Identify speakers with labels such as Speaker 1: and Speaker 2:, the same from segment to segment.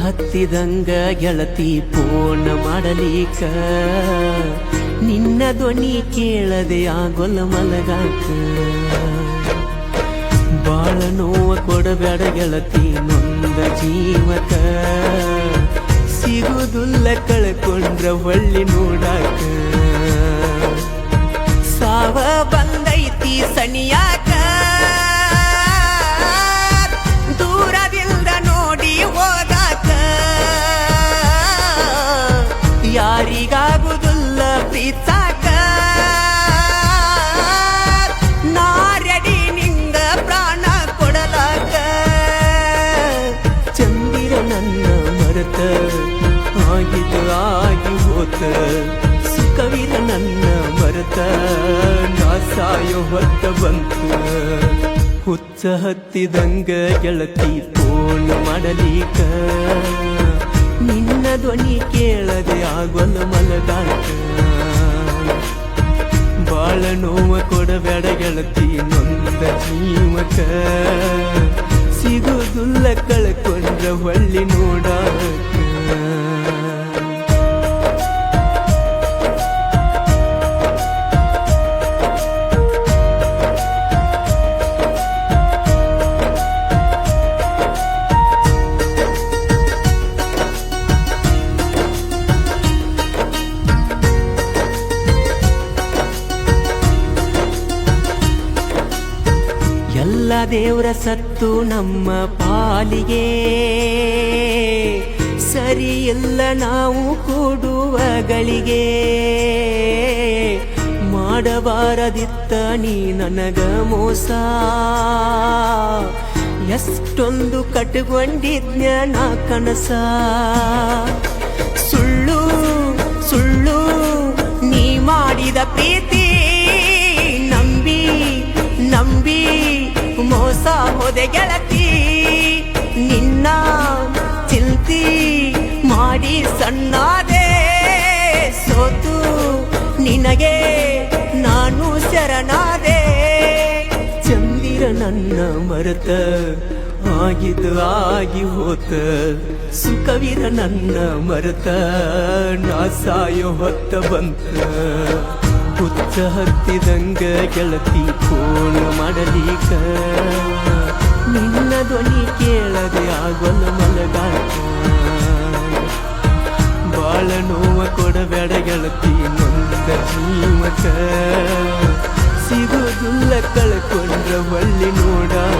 Speaker 1: ಹತ್ತಿದಂಗ ಗೆಳತಿ ಫೋನ್ ಮಾಡಲಿಕ ನಿನ್ನ ಧ್ವನಿ ಕೇಳದೆ ಆಗೊಲ್ಲ ಮಲಗಾಕ ಬಾಳ ನೋವ ಕೊಡಬೇಡ ಗೆಳತಿ ನೊಂದ ಜೀವಕ ಸಿಗುದುಲ್ಲ ಕಳ್ಕೊಂಡ್ರ ಹೊಳ್ಳಿ ನೋಡಾಕ ಸಾವ ಬಂದೈತಿ ಸನಿಯಾಕ ದೂರದಿಂದ ನೋಡಿ ಹೋದಾಕ ಯಾರಿಗಾಗುದಿಲ್ಲ ಪ್ರೀತಾಕ ನಾ ರೆಡಿ ನಿಂದ ಪ್ರಾಣ ಕೊಡಲಾಕ ಚಂದಿರ ನನ್ನ ಮರೆತ ಆಗಿದ ಆಗಿ ಹೋತ ಸುಖವಿರ ನನ್ನ ಮರೆತ ನಾ ಸಾಯೋ ಹೊತ್ತ ಬಂತು ಹುಚ್ಚ ಹತ್ತಿದಂಗ ಗೆಳತಿ ಫೋನ್ ಮಾಡಲಿಕ ನಿನ್ನ ಧ್ವನಿ ಕೇಳದೆ ಆಗೊಲ್ಲ ಮಲಗಾಕ ಬಾಳ ನೋವ ಕೊಡಬೇಡ ಗೆಳತಿ ನೊಂದ ಜೀವಕ ಸಿಗುದುಲ್ಲ ಕಳ್ಕೊಂಡ್ರ ಹೊಳ್ಳಿ ನೋಡಾಕ ಎಲ್ಲ ದೇವರ ಸತ್ತು ನಮ್ಮ ಪಾಲಿಗೆ ಸರಿ ಇಲ್ಲ ನಾವು ಕೂಡುವ ಗಳಿಗೆ ಮಾಡಬಾರದಿತ್ತ ನೀ ನನಗ ಮೋಸ ಎಷ್ಟೊಂದು ಕಟ್ಕೊಂಡಿದ್ನ ನಾ ಕನಸ ಸುಳ್ಳು ಸುಳ್ಳು ನೀ ಮಾಡಿದ ಪ್ರೀತಿ ನಂಬಿ ನಂಬಿ ಮೋಸ ಹೋದೆ ಗೆಳತಿ ನಿನ್ನ ಚಿಂತಿ ಮಾಡಿ ಸಣ್ಣಾದೆ ಸೋತು ನಿನಗೆ ನಾನು ಶರಣಾದೆ ಚಂದಿರ ನನ್ನ ಮರೆತ ಆಗಿದ ಆಗಿ ಹೋತ ಸುಖವಿರ ನನ್ನ ಮರೆತ ನಾ ಸಾಯೋ ಹೊತ್ತ ಬಂತ ಹುಚ್ಚ ಹತ್ತಿದಂಗ ಗೆಳತಿ ಫೋನ್ ಮಾಡಲಿಕ ನಿನ್ನ ಧ್ವನಿ ಕೇಳದೆ ಆಗೊಲ್ಲ ಮಲಗಾಕ ಬಾಳ ನೋವ ಕೊಡಬೇಡ ಗೆಳತಿ ನೊಂದ ಜೀವಕ ಸಿಗುದುಲ್ಲ ಕಳ್ಕೊಂಡ್ರ ಹೊಳ್ಳಿ ನೋಡಾಕ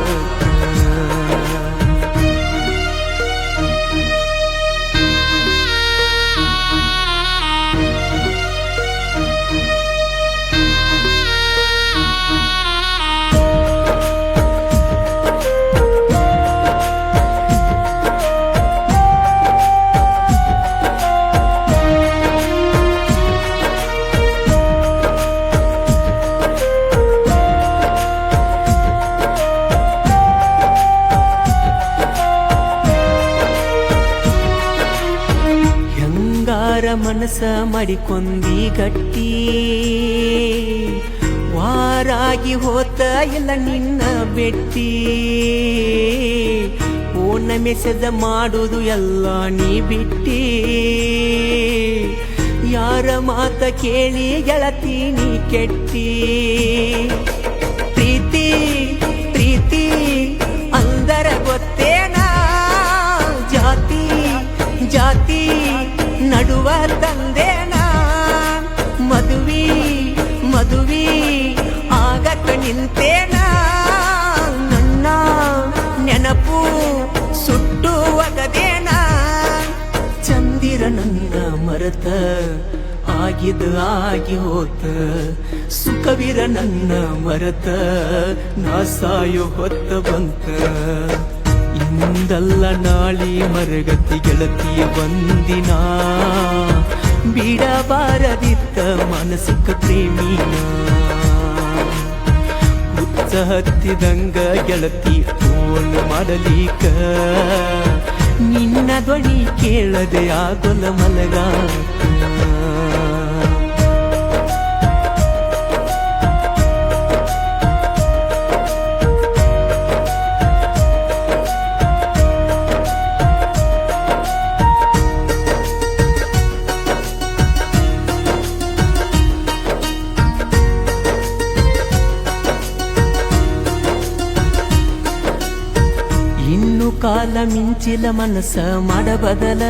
Speaker 1: ಮನಸ ಮಾಡಿಕೊಂಡಿ ಗಟ್ಟಿ ವಾರಾಗಿ ಹೋತ ಇಲ್ಲ ನಿನ್ನ ಬೆಟ್ಟಿ ಫೋನ್ ಮೆಸೇಜ್ ಮಾಡುದು ಎಲ್ಲ ನೀ ಬಿಟ್ಟಿ ಯಾರ ಮಾತ ಕೇಳಿ ಗೆಳತಿ ನೀ ಕೆಟ್ಟಿ ಪ್ರೀತಿ ಪ್ರೀತಿ ಅಂದರ ಗೊತ್ತೇನ ಜಾತಿ ಜಾತಿ ನಡುವ ತಂದೇನ ಮದುವಿ ಮದುವಿ ಆಗಕ ನಿಂತೇನ ನನ್ನ ನೆನಪು ಸುಟ್ಟು ಒಗದೇನ ಚಂದಿರ ನನ್ನ ಮರೆತ ಆಗಿದ ಆಗಿ ಹೋತ ಸುಖವಿರ ನನ್ನ ಮರೆತ ನಾ ಸಾಯೋ ಹೊತ್ತ ಬಂತ ಇಂದಲ್ಲ ನಾಳಿ ಮರಗತಿ ಗೆಳತಿಯ ಬಂದಿನ ಬಿಡಬಾರದಿತ್ತ ಮಾನಸಿಕ ಪ್ರೇಮಿನ ಹುಚ್ಚ ಹತ್ತಿದಂಗ ಗೆಳತಿ ಫೋನ್ ಮಾಡಲಿಕ ನಿನ್ನ ಧ್ವನಿ ಕೇಳದೆ ಆಗೊಲ್ಲ ಮಲಗಾಕ ಕಾಲ ಮಿಂಚಿಲ ಮನಸ್ಸ ಮಾಡಬದಲ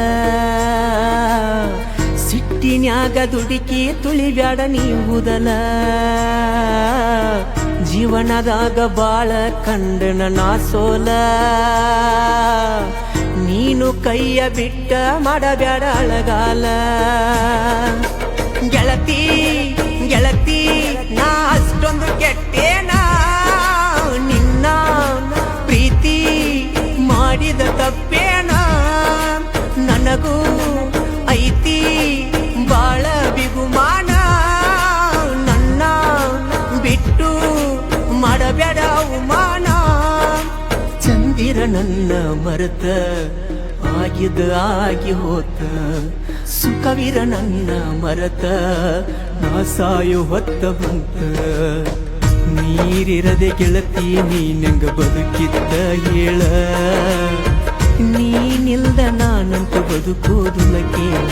Speaker 1: ಸಿಟ್ಟಿನ್ಯಾಗ ದುಡುಕಿ ತುಳಿಬ್ಯಾಡ ನೀವುದಲ ಜೀವನದಾಗ ಬಾಳ ಕಂಡನ ನಾ ಸೋಲ ನೀನು ಕೈಯ ಬಿಟ್ಟ ಮಾಡಬ್ಯಾಡ ಅಳಗಾಲ ಗೆಳತಿ ಗೆಳತಿ ನಾ ಅಷ್ಟೊಂದು ಕೆಟ್ಟೇನ ನಿನ್ನ ಪ್ರೀತಿ ಮಾಡಿದ ತಪ್ಪೇನ ನನಗೂ ಐತಿ ಬಾಳ ಬಿಗುಮಾನ ನನ್ನ ಬಿಟ್ಟು ಮಾಡಬೇಡ ಅವಮಾನ ಚಂದಿರ ನನ್ನ ಮರೆತ ಆಗಿದ ಆಗಿ ಹೋತ ಸುಖವಿರ ನನ್ನ ಮರೆತ ನಾ ಸಾಯೋ ಹೊತ್ತ ಬಂತ ನೀರಿರದೆ ಗೆಳತಿ ನೀನಂಗ ಬದುಕಿದ್ದ ಹೇಳ ನೀನಿಲ್ದ ನಾನಂತೂ ಬದುಕೋದುಲ ಕೇಳ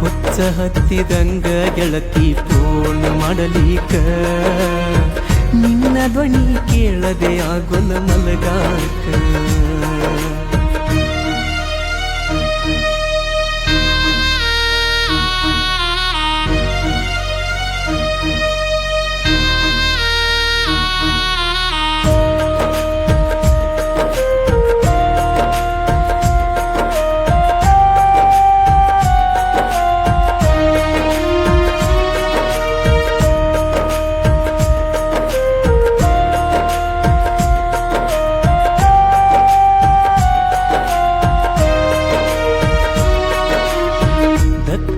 Speaker 1: ಹುಚ್ಚ ಹತ್ತಿದಂಗ ಗೆಳತಿ ಫೋನ್ ಮಾಡಲಿಕ ನಿನ್ನ ಧ್ವನಿ ಕೇಳದೆ ಆಗೊಲ್ಲ ಮಲಗಾಕ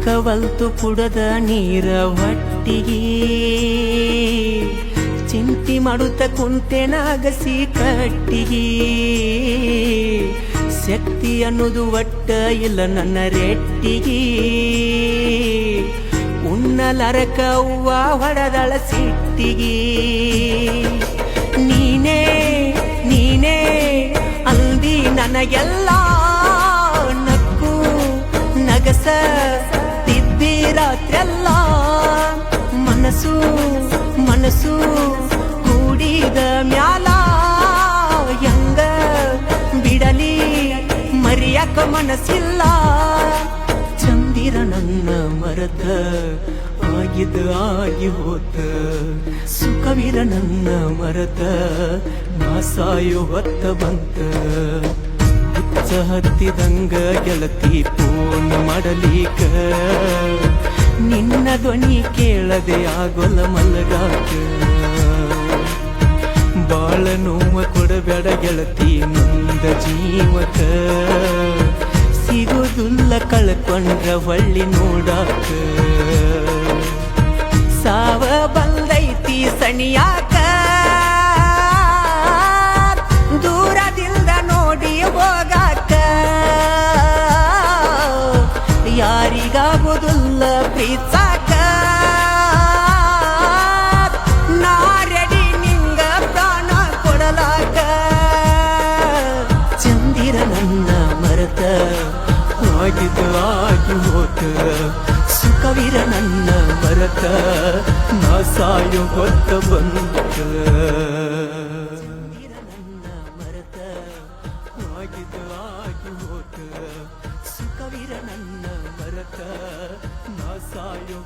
Speaker 1: ಕವಲ್ತು ಕುಡದ ನೀರ ಹೊಟ್ಟಿಗೆ ಚಿಂತಿ ಮಾಡುತ್ತ ಕುಂತೆನಾಗಸಿ ಕಟ್ಟಿಗೆ ಶಕ್ತಿ ಅನ್ನೋದು ಒಟ್ಟ ಇಲ್ಲ ನನ್ನ ರೆಟ್ಟಿಗೆ ಉಣ್ಣಲರಕ ಹೂವ ಹೊಡೆದಳ ಸಿಟ್ಟಿಗೆ ನೀನೇ ನೀನೇ ಅಂದಿ ನನಗೆಲ್ಲ ನಕ್ಕು ನಗಸ ರಾತ್ರೆಲ್ಲ ಮನಸ್ಸು ಮನಸ್ಸು ಕೂಡಿದ ಮ್ಯಾಲ ಹೆಂಗ ಬಿಡಲಿ ಮರಿಯಕ ಮನಸ್ಸಿಲ್ಲ ಚಂದಿರ ನನ್ನ ಮರೆತ ಆಗಿದ ಆಗಿ ಹೋತ ಸುಖವಿರ ನನ್ನ ಮರೆತ ನಾ ಸಾಯೋ ಹೊತ್ತ ಬಂತ ಹುಚ್ಚ ಹತ್ತಿದಂಗ ಗೆಳತಿ ಫೋನ್ ಮಾಡಲಿಕ ನಿನ್ನ ಧ್ವನಿ ಕೇಳದೆ ಆಗೊಲ್ಲ ಮಲಗಾಕ ಬಾಳ ನೋವ ಕೊಡಬೇಡ ಗೆಳತಿ ನೊಂದ ಜೀವಕ ಸಿಗುದುಲ್ಲ ಕಳ್ಕೊಂಡ್ರ ಹೊಳ್ಳಿ ನೋಡಾಕ ಸಾವ ಬಂದೈತಿ ಸಣಿಯಾಕ ದೂರದಿಂದ ನೋಡಿ ಹೋಗಾಕ ಯಾರಿಗಾಗುದಿಲ್ಲ ಪ್ರೀತ್ಸಾಕ ನಾ ರೆಡಿ ನಿಂಗ ಪ್ರಾಣ ಕೊಡಲಾಕ ಚಂದಿರ ನನ್ನ ಮರೆತ ಆಗಿದ ಆಗಿ ಹೋತ ಸುಖವಿರ ನನ್ನ ಮರೆತ ನಾ ಸಾಯೋ ಹೊತ್ತ ಬಂತ ಸುಖವಿರ ನನ್ನ ಮರೆತ ನಾ ಸಾಯೋ